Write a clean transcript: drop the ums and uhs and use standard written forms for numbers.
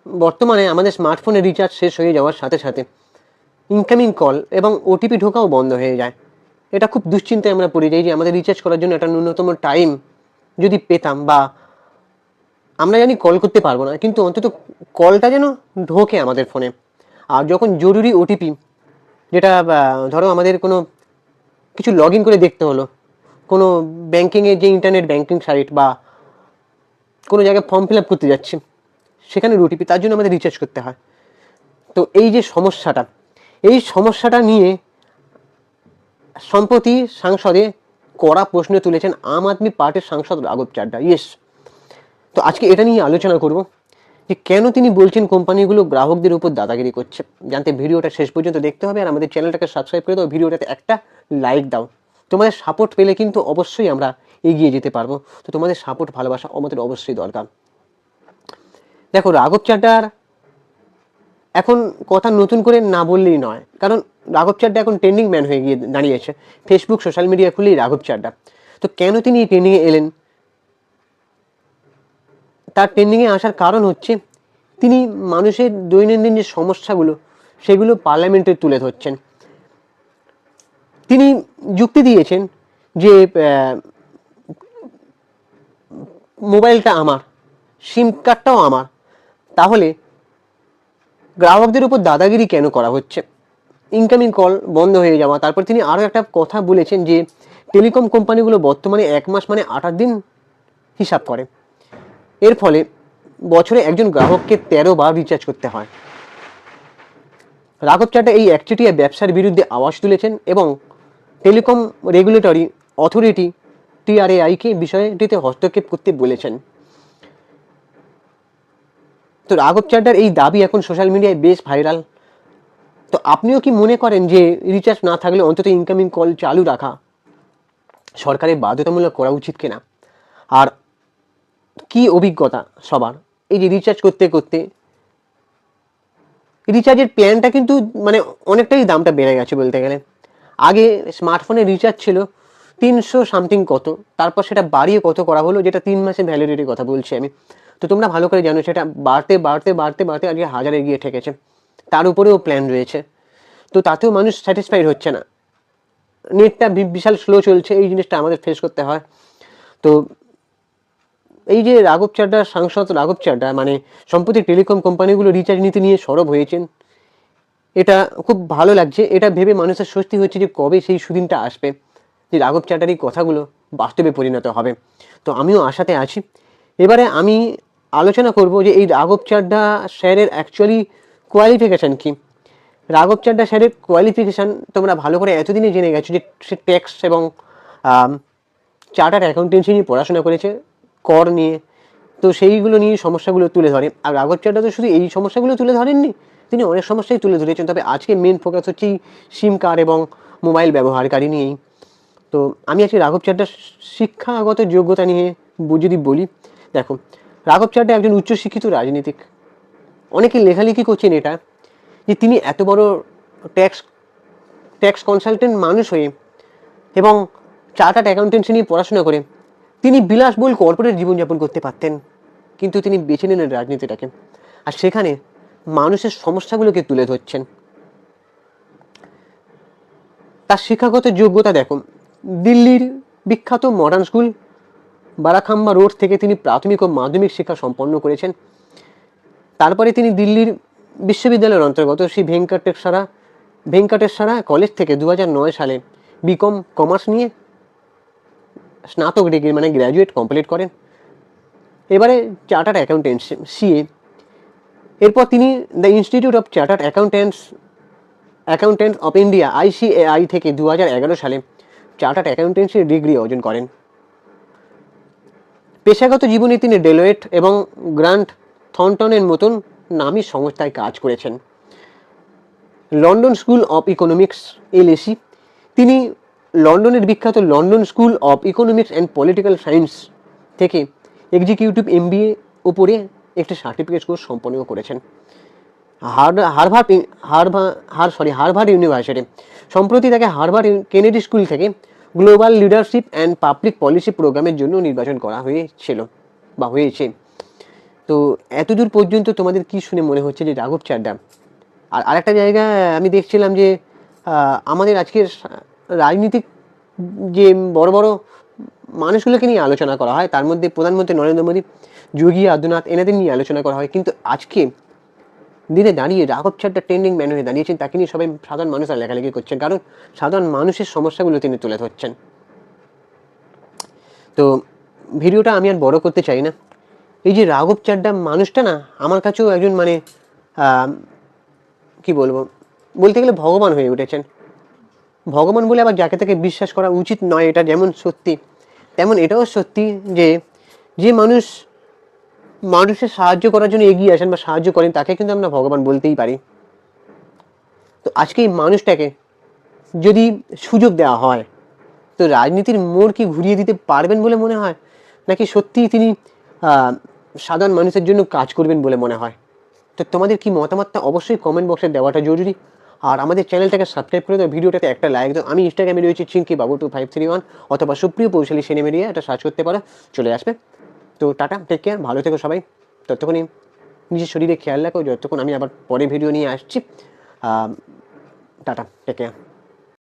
বর্তমানে আমাদের স্মার্টফোনে রিচার্জ শেষ হয়ে যাওয়ার সাথে সাথে ইনকামিং কল এবং ওটিপি ঢোকাও বন্ধ হয়ে যায়। এটা খুব দুশ্চিন্তায় আমরা পড়ে যাই যে আমাদের রিচার্জ করার জন্য একটা ন্যূনতম টাইম যদি পেতাম, বা আমরা জানি কল করতে পারবো না, কিন্তু অন্তত কলটা যেন ঢোকে আমাদের ফোনে। আর যখন জরুরি ওটিপি, যেটা ধরো আমাদের কোনো কিছু লগ ইন করে দেখতে হলো, কোনো ব্যাঙ্কিংয়ের যে ইন্টারনেট ব্যাঙ্কিং সাইট বা কোনো জায়গায় ফর্ম ফিল আপ করতে যাচ্ছি, সেখানে ওটিপি, তার জন্য আমাদের রিচার্জ করতে হয়। তো এই যে সমস্যাটা নিয়ে সম্প্রতি সংসদে কড়া প্রশ্ন তুলেছেন আম আদমি পার্টির সাংসদ রাঘব চাড্ডা। তো আজকে এটা নিয়ে আলোচনা করব যে কেন তিনি বলছেন কোম্পানিগুলো গ্রাহকদের উপর দাদাগিরি করছে। জানতে ভিডিওটা শেষ পর্যন্ত দেখতে হবে, আর আমাদের চ্যানেলটাকে সাবস্ক্রাইব করে দাও, ভিডিওটাতে একটা লাইক দাও। তোমাদের সাপোর্ট পেলে কিন্তু অবশ্যই আমরা এগিয়ে যেতে পারবো। তো তোমাদের সাপোর্ট, ভালোবাসা আমাদের অবশ্যই দরকার। দেখো, রাঘব চাড্ডার এখন কথা নতুন করে না বললেই নয়, কারণ রাঘব চাড্ডা এখন ট্রেন্ডিং ম্যান হয়ে গিয়ে দাঁড়িয়েছে। ফেসবুক, সোশ্যাল মিডিয়া খুললেই রাঘব চাড্ডা। তো কেন তিনি এই ট্রেন্ডিংয়ে এলেন? তার ট্রেন্ডিংয়ে আসার কারণ হচ্ছে তিনি মানুষের দৈনন্দিন যে সমস্যাগুলো, সেগুলো পার্লামেন্টে তুলে ধরছেন। তিনি যুক্তি দিয়েছেন যে মোবাইলটা আমার, সিম কার্ডটাও আমার, তাহলে গ্রাহকদের উপর দাদাগিরি কেন করা হচ্ছে? ইনকামিং কল বন্ধ হয়ে যাওয়া। তারপর তিনি আরও একটা কথা বলেছেন যে টেলিকম কোম্পানিগুলো বর্তমানে 1 মাস মানে 28 দিন হিসাব করে। এর ফলে বছরে একজন গ্রাহককে 13 বার রিচার্জ করতে হয়। রাঘব চাড্ডা এই একচেটিয়া ব্যবসার বিরুদ্ধে আওয়াজ তুলেছেন এবং টেলিকম রেগুলেটরি অথরিটি TRAI-কে বিষয়টিতে হস্তক্ষেপ করতে বলেছেন। তো রাঘব চাড্ডার এই দাবি এখন সোশ্যাল মিডিয়ায় বেশ ভাইরাল। তো আপনিও কি মনে করেন যে রিচার্জ না থাকলে অন্তত ইনকামিং কল চালু রাখা সরকারের বাধ্যতামূলক করা উচিত কিনা? আর কি অভিজ্ঞতা সবার এই যে রিচার্জ করতে করতে? রিচার্জের প্ল্যানটা কিন্তু মানে অনেকটাই দামটা বেড়ে গেছে বলতে গেলে। আগে স্মার্টফোনে রিচার্জ ছিল 300 সামথিং কত, তারপর সেটা বাড়িয়ে কত করা হলো, যেটা 3 মাসের ভ্যালিডিটির কথা বলছি আমি। তো তোমরা ভালো করে জানো সেটা বাড়তে বাড়তে বাড়তে বাড়তে আজকে 1000-এ গিয়ে ঠেকেছে। তার উপরেও প্ল্যান রয়েছে। তো তাতেও মানুষ স্যাটিসফাইড হচ্ছে না, নেটটা বিশাল স্লো চলছে, এই জিনিসটা আমাদের ফেস করতে হয়। তো এই যে সাংসদ রাঘব চাড্ডা মানে সম্প্রতি টেলিকম কোম্পানিগুলো রিচার্জ নীতি নিয়ে সরব হয়েছেন, এটা খুব ভালো লাগছে। এটা ভেবে মানুষের স্বস্তি হচ্ছে যে কবে সেই সুদিনটা আসবে যে রাঘব চাড্ডার এই কথাগুলো বাস্তবে পরিণত হবে। তো আমিও আশাতে আছি। এবারে আমি আলোচনা করব যে এই রাঘব চাড্ডা স্যারের অ্যাকচুয়ালি কোয়ালিফিকেশান কি। রাঘব চাড্ডা স্যারের কোয়ালিফিকেশান তোমরা ভালো করে এতদিনে জেনে গেছো যে সে ট্যাক্স এবং চার্টার্ড অ্যাকাউন্টেন্সি নিয়ে পড়াশোনা করেছে, কর নিয়ে। তো সেইগুলো নিয়ে সমস্যাগুলো তুলে ধরে। আর রাঘব চাড্ডা তো শুধু এই সমস্যাগুলো তুলে ধরেননি, তিনি অনেক সমস্যাই তুলে ধরেছেন। তবে আজকে মেন ফোকাস হচ্ছে সিম কার্ড এবং মোবাইল ব্যবহারকারী নিয়েই। তো আমি আজকে রাঘব চাড্ডার শিক্ষাগত যোগ্যতা নিয়ে যদি বলি, দেখো, রাঘব চাড্ডা একজন উচ্চশিক্ষিত রাজনীতিক। অনেকে লেখালেখি করছেন এটা যে তিনি এত বড় ট্যাক্স কনসালটেন্ট মানুষ হয়ে এবং চার্টার্ড অ্যাকাউন্টেন্সি নিয়ে পড়াশোনা করে তিনি বিলাসবহুল কর্পোরেট জীবনযাপন করতে পারতেন, কিন্তু তিনি বেছে নিলেন রাজনীতিটাকে। আর সেখানে মানুষের সমস্যাগুলোকে তুলে ধরছেন। তার শিক্ষাগত যোগ্যতা দেখুন, দিল্লির বিখ্যাত মডার্ন স্কুল বারাখাম্বা রোড থেকে তিনি প্রাথমিক ও মাধ্যমিক শিক্ষা সম্পন্ন করেছেন। তারপরে তিনি দিল্লির বিশ্ববিদ্যালয়ের অন্তর্গত শ্রী ভেঙ্কটেশ্বরা কলেজ থেকে 2009 সালে বিকম কমার্স নিয়ে স্নাতক ডিগ্রি মানে গ্র্যাজুয়েট কমপ্লিট করেন। এবারে চার্টার্ড অ্যাকাউন্টেন্সি CA। এরপর তিনি the institute of chartered accountants of India ICAI থেকে 2011 সালে চার্টার্ড অ্যাকাউন্টেন্সির ডিগ্রি অর্জন করেন। পেশাগত জীবনে তিনি ডেলয়েট এবং গ্রান্ট থর্নটনের মতন নামী সংস্থায় কাজ করেছেন। London school of economics LSE, তিনি লন্ডনের বিখ্যাত London school of economics and political science থেকে এক্সিকিউটিভ MBA উপরে একটি সার্টিফিকেট কোর্স সম্পন্ন করেছেন। Harvard university. সম্প্রতি তাকে হার্ভার্ড কেনেডি স্কুল থেকে global leadership and public policy প্রোগ্রামের জন্য নির্বাচন করা হয়েছে। তো এতদূর পর্যন্ত তোমাদের কি শুনে মনে হচ্ছে যে রাঘব চাড্ডা? আর আরেকটা জায়গা আমি দেখছিলাম যে আমাদের আজকের রাজনীতিক যে বড় বড় মানুষগুলোকে নিয়ে আলোচনা করা হয়, তার মধ্যে প্রধানমন্ত্রী নরেন্দ্র মোদী, যোগী আদিত্যনাথ, এনাদের নিয়ে আলোচনা করা হয়, কিন্তু আজকে দিনে দাঁড়িয়ে রাঘব চাড্ডা ট্রেন্ডিং ম্যান হয়ে দাঁড়িয়েছেন। তাকে নিয়ে সবাই সাধারণ মানুষরা লেখালেখি করছেন, কারণ সাধারণ মানুষের সমস্যাগুলো তিনি তুলে ধরছেন। তো ভিডিওটা আমি আর বড় করতে চাই না। এই যে রাঘব চাড্ডা মানুষটা না, আমার কাছেও একজন মানে কি বলবো, বলতে গেলে ভগবান হয়ে উঠেছেন। ভগবান বলে আবার যাকে তাকে বিশ্বাস করা উচিত নয়, এটা যেমন সত্যি তেমন এটাও সত্যি যে যে মানুষ মানুষের সাহায্য করার জন্য এগিয়ে আসেন বা সাহায্য করেন, তাকে কিন্তু আমরা ভগবান বলতেই পারি। তো আজকে এই মানুষটাকে যদি সুযোগ দেওয়া হয়, তো রাজনীতির মোড় কি ঘুরিয়ে দিতে পারবেন বলে মনে হয়, নাকি সত্যিই তিনি সাধারণ মানুষের জন্য কাজ করবেন বলে মনে হয়? তো তোমাদের কি মতামতটা অবশ্যই কমেন্ট বক্সে দেওয়াটা জরুরি। আর আমাদের চ্যানেলটাকে সাবস্ক্রাইব করে দাও, ভিডিওটাতে একটা লাইক দাও। আমি ইনস্টাগ্রামে রয়েছি চিঙ্কি বাবু 2531, অথবা সুপ্রিয় পৌশালী সিনেমেরিয়া, এটা সার্চ করতে পারো, চলে আসবে। তো টাটা, টেক কেয়ার, ভালো থেকো সবাই। ততক্ষণই নিজের শরীরে খেয়াল রাখো, যতক্ষণ আমি আবার পরে ভিডিও নিয়ে আসছি। Tata, take care.